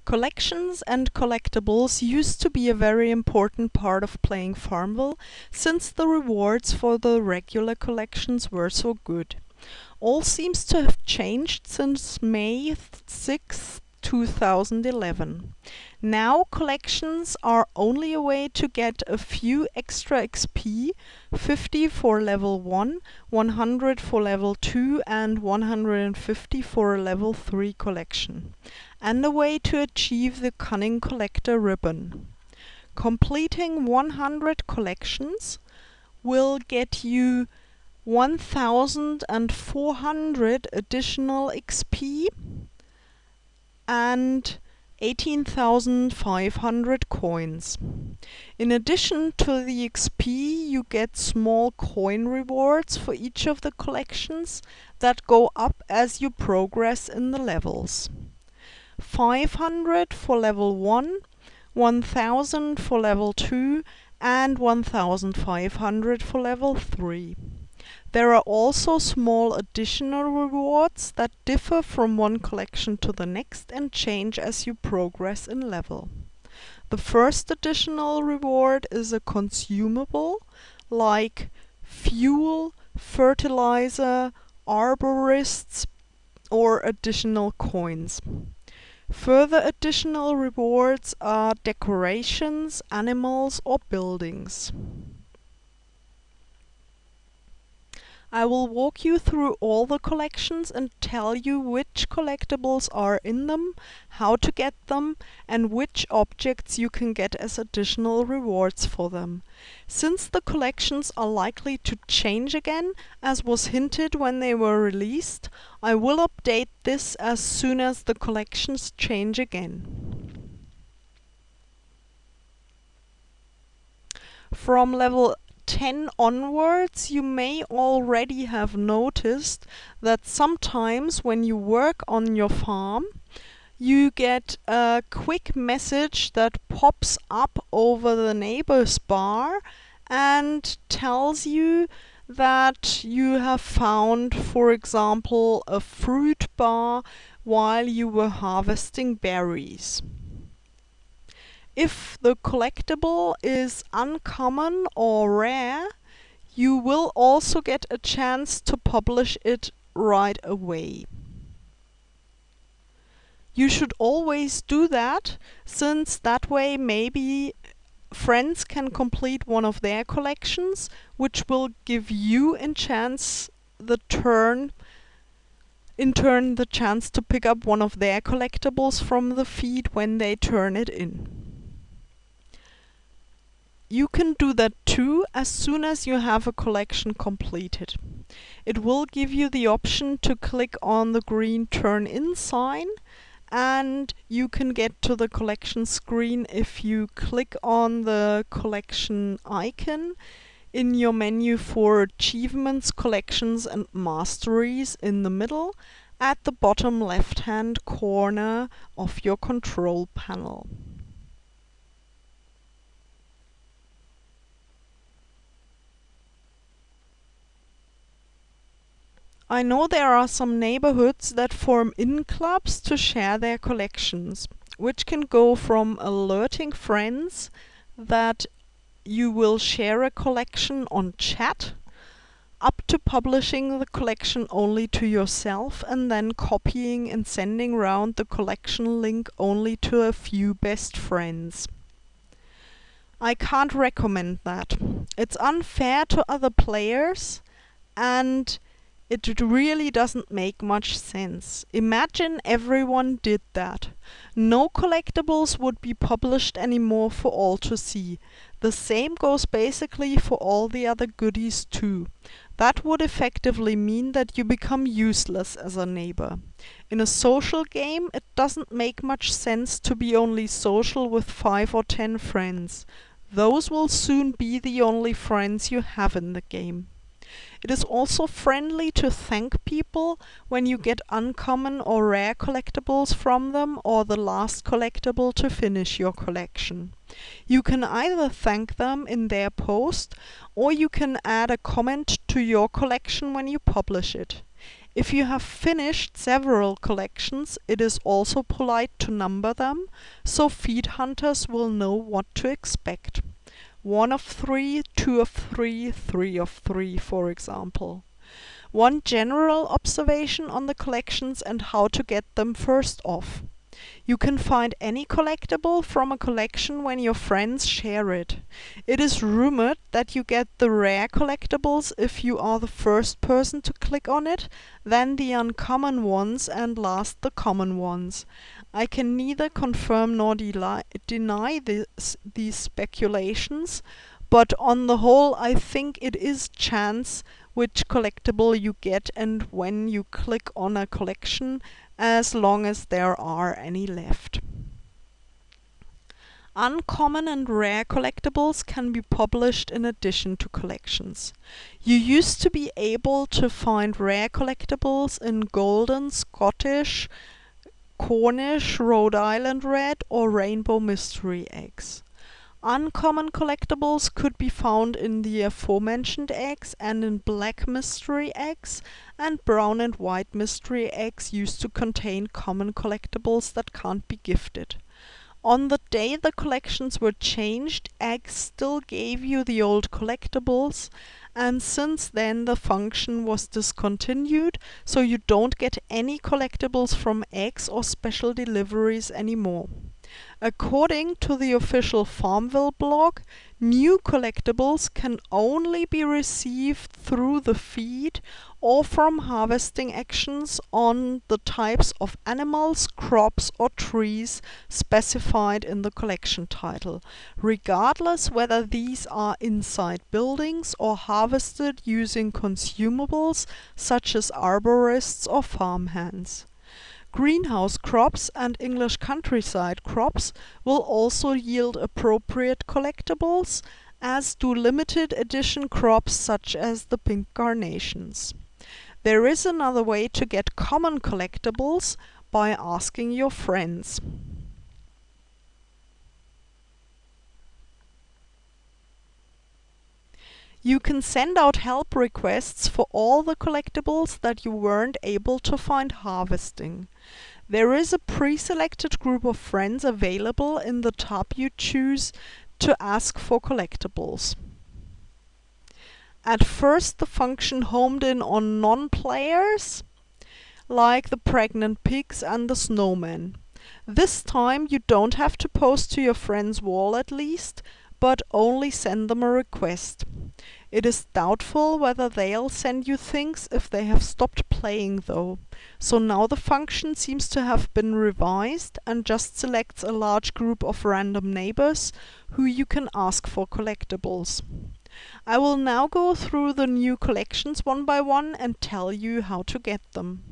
Collections and collectibles used to be a very important part of playing Farmville, since the rewards for the regular collections were so good. All seems to have changed since May 6, 2011. Now collections are only a way to get a few extra XP, 50 for level 1, 100 for level 2 and 150 for a level 3 collection, and a way to achieve the Cunning Collector ribbon. Completing 100 collections will get you 1,400 additional XP and 18,500 coins. In addition to the XP, you get small coin rewards for each of the collections that go up as you progress in the levels. 500 for level 1, 1,000 for level 2 and 1,500 for level 3. There are also small additional rewards that differ from one collection to the next and change as you progress in level. The first additional reward is a consumable like fuel, fertilizer, arborists, or additional coins. Further additional rewards are decorations, animals, or buildings. I will walk you through all the collections and tell you which collectibles are in them, how to get them, and which objects you can get as additional rewards for them. Since the collections are likely to change again, as was hinted when they were released, I will update this as soon as the collections change again. From level 10 onwards, you may already have noticed that sometimes when you work on your farm, you get a quick message that pops up over the neighbor's bar and tells you that you have found, for example, a fruit bar while you were harvesting berries. If the collectible is uncommon or rare, you will also get a chance to publish it right away. You should always do that, since that way maybe friends can complete one of their collections, which will give you in turn the chance to pick up one of their collectibles from the feed when they turn it in. You can do that too as soon as you have a collection completed. It will give you the option to click on the green Turn In sign, and you can get to the collection screen if you click on the collection icon in your menu for Achievements, Collections and Masteries in the middle at the bottom left-hand corner of your control panel. I know there are some neighborhoods that form in-clubs to share their collections, which can go from alerting friends that you will share a collection on chat, up to publishing the collection only to yourself and then copying and sending round the collection link only to a few best friends. I can't recommend that. It's unfair to other players, and it really doesn't make much sense. Imagine everyone did that. No collectibles would be published anymore for all to see. The same goes basically for all the other goodies too. That would effectively mean that you become useless as a neighbor. In a social game, it doesn't make much sense to be only social with 5 or 10 friends. Those will soon be the only friends you have in the game. It is also friendly to thank people when you get uncommon or rare collectibles from them, or the last collectible to finish your collection. You can either thank them in their post, or you can add a comment to your collection when you publish it. If you have finished several collections, it is also polite to number them, so feed hunters will know what to expect. 1 of 3, 2 of 3, 3 of 3, for example. One general observation on the collections and how to get them first off. You can find any collectible from a collection when your friends share it. It is rumored that you get the rare collectibles if you are the first person to click on it, then the uncommon ones, and last the common ones. I can neither confirm nor deny these speculations, but on the whole I think it is chance which collectible you get and when you click on a collection, as long as there are any left. Uncommon and rare collectibles can be published in addition to collections. You used to be able to find rare collectibles in golden, Scottish, Cornish, Rhode Island red, or rainbow mystery eggs. Uncommon collectibles could be found in the aforementioned eggs and in black mystery eggs, and brown and white mystery eggs used to contain common collectibles that can't be gifted. On the day the collections were changed, eggs still gave you the old collectibles, and since then the function was discontinued, so you don't get any collectibles from eggs or special deliveries anymore. According to the official Farmville blog, new collectibles can only be received through the feed or from harvesting actions on the types of animals, crops or trees specified in the collection title, regardless whether these are inside buildings or harvested using consumables such as arborists or farmhands. Greenhouse crops and English countryside crops will also yield appropriate collectibles, as do limited edition crops such as the pink carnations. There is another way to get common collectibles: by asking your friends. You can send out help requests for all the collectibles that you weren't able to find harvesting. There is a pre-selected group of friends available in the tab you choose to ask for collectibles. At first the function homed in on non-players, like the pregnant pigs and the snowman. This time you don't have to post to your friend's wall at least, but only send them a request. It is doubtful whether they'll send you things if they have stopped playing though, so now the function seems to have been revised and just selects a large group of random neighbors who you can ask for collectibles. I will now go through the new collections one by one and tell you how to get them.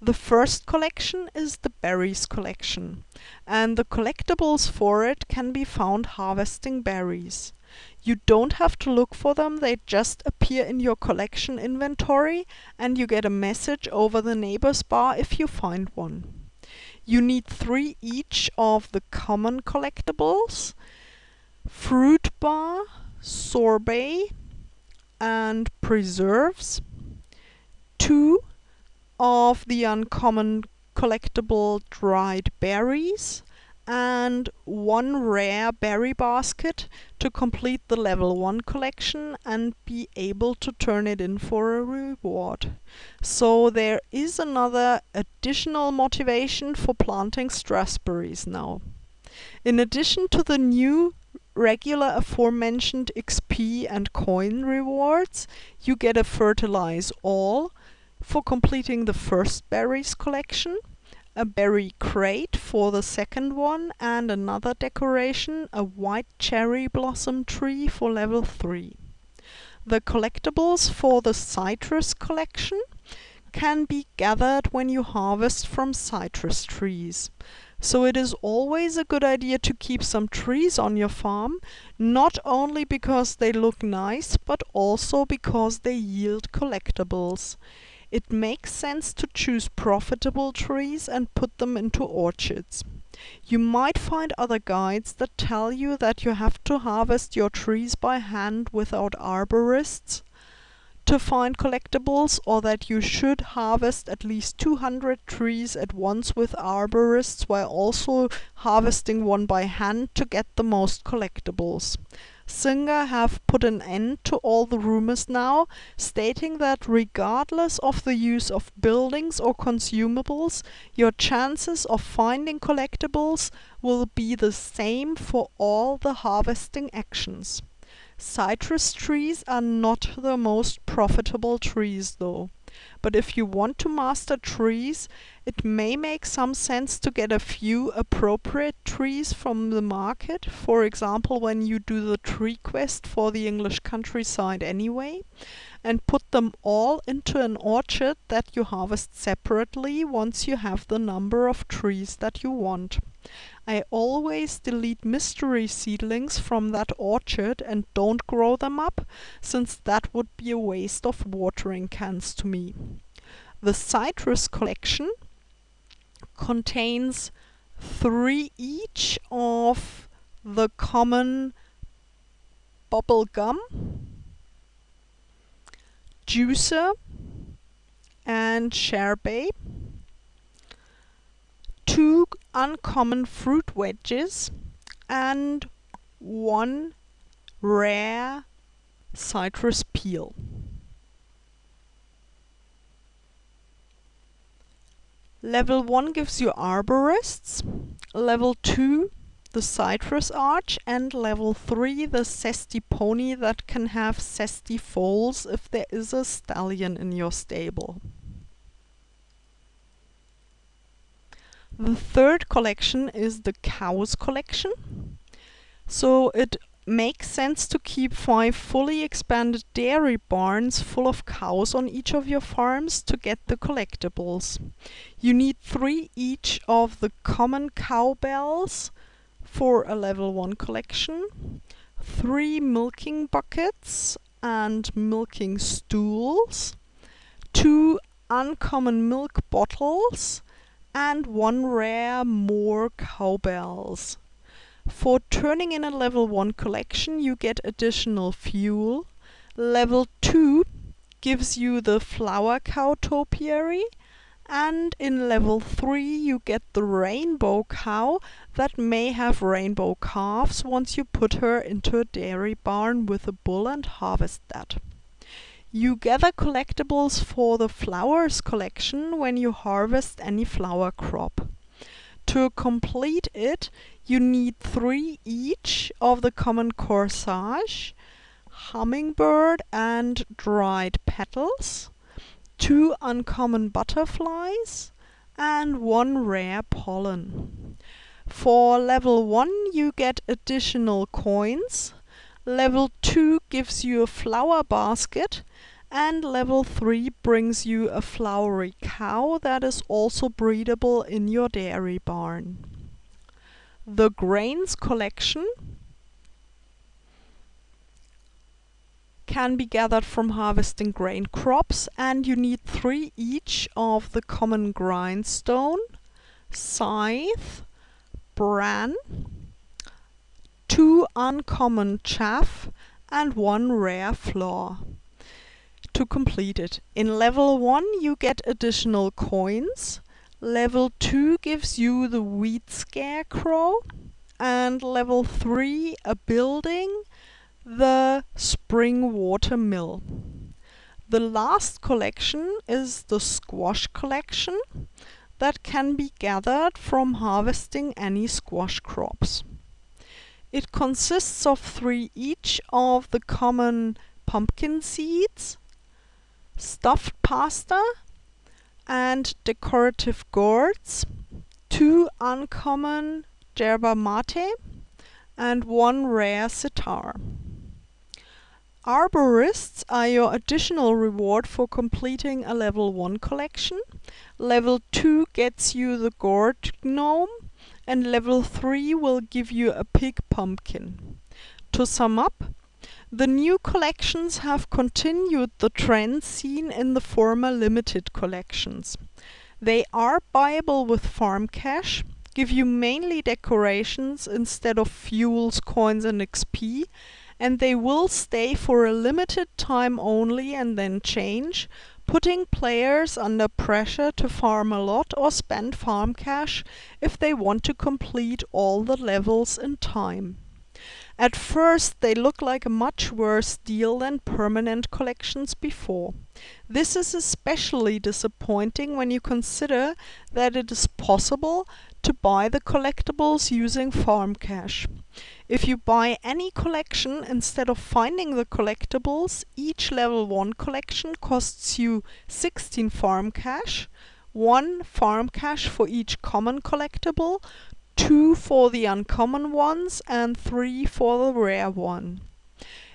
The first collection is the berries collection, and the collectibles for it can be found harvesting berries. You don't have to look for them, they just appear in your collection inventory and you get a message over the neighbors bar if you find one. You need 3 each of the common collectibles: fruit bar, sorbet and preserves, 2 of the uncommon collectible dried berries, and 1 rare berry basket to complete the level 1 collection and be able to turn it in for a reward. So there is another additional motivation for planting strawberries now. In addition to the new regular aforementioned XP and coin rewards, you get a fertilize all for completing the first berries collection, a berry crate for the second one, and another decoration, a white cherry blossom tree for level 3. The collectibles for the citrus collection can be gathered when you harvest from citrus trees. So it is always a good idea to keep some trees on your farm, not only because they look nice, but also because they yield collectibles. It makes sense to choose profitable trees and put them into orchards. You might find other guides that tell you that you have to harvest your trees by hand without arborists to find collectibles, or that you should harvest at least 200 trees at once with arborists while also harvesting one by hand to get the most collectibles. Singer have put an end to all the rumors now, stating that regardless of the use of buildings or consumables, your chances of finding collectibles will be the same for all the harvesting actions. Citrus trees are not the most profitable trees though. But if you want to master trees, it may make some sense to get a few appropriate trees from the market, for example when you do the tree quest for the English countryside anyway, and put them all into an orchard that you harvest separately once you have the number of trees that you want. I always delete mystery seedlings from that orchard and don't grow them up, since that would be a waste of watering cans to me. The citrus collection contains 3 each of the common bubble gum, juicer and sherbet, 2 uncommon fruit wedges, and 1 rare citrus peel. Level 1 gives you arborists, level 2 the citrus arch, and level 3 the zesty pony that can have zesty foals if there is a stallion in your stable. The third collection is the cows collection. So it makes sense to keep 5 fully expanded dairy barns full of cows on each of your farms to get the collectibles. You need 3 each of the common cowbells for a level 1 collection, 3 milking buckets and milking stools, 2 uncommon milk bottles, and 1 rare more cowbells. For turning in a level 1 collection you get additional fuel. Level 2 gives you the flower cow topiary, and in level 3 you get the rainbow cow that may have rainbow calves once you put her into a dairy barn with a bull and harvest that. You gather collectibles for the flowers collection when you harvest any flower crop. To complete it, you need 3 each of the common corsage, hummingbird and dried petals, 2 uncommon butterflies, and 1 rare pollen. For level 1 you get additional coins, level 2 gives you a flower basket, and level 3 brings you a flowery cow that is also breedable in your dairy barn. The grains collection can be gathered from harvesting grain crops, and you need 3 each of the common grindstone, scythe, bran, 2 uncommon chaff, and 1 rare flaw. To complete it, in level 1 you get additional coins, level 2 gives you the wheat scarecrow, and level 3 a building, the spring water mill. The last collection is the squash collection that can be gathered from harvesting any squash crops. It consists of 3 each of the common pumpkin seeds, stuffed pasta, and decorative gourds, 2 uncommon yerba mate, and 1 rare sitar. Arborists are your additional reward for completing a level 1 collection. Level 2 gets you the gourd gnome, and level 3 will give you a pig pumpkin. To sum up, the new collections have continued the trend seen in the former limited collections. They are buyable with farm cash, give you mainly decorations instead of fuels, coins and XP, and they will stay for a limited time only and then change, putting players under pressure to farm a lot or spend farm cash if they want to complete all the levels in time. At first they look like a much worse deal than permanent collections before. This is especially disappointing when you consider that it is possible to buy the collectibles using farm cash. If you buy any collection instead of finding the collectibles, each level 1 collection costs you 16 farm cash, 1 farm cash for each common collectible, 2 for the uncommon ones, and 3 for the rare one.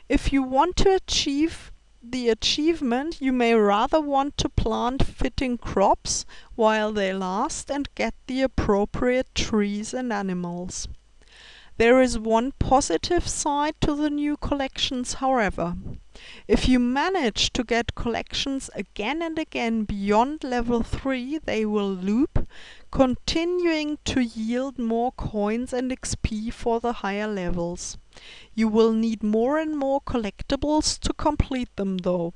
If you want to achieve the achievement, you may rather want to plant fitting crops while they last and get the appropriate trees and animals. There is one positive side to the new collections, however. If you manage to get collections again and again beyond level 3, they will loop, continuing to yield more coins and XP for the higher levels. You will need more and more collectibles to complete them though.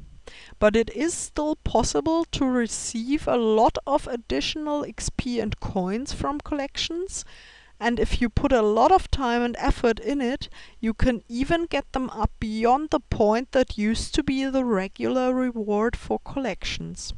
But it is still possible to receive a lot of additional XP and coins from collections, and if you put a lot of time and effort in it, you can even get them up beyond the point that used to be the regular reward for collections.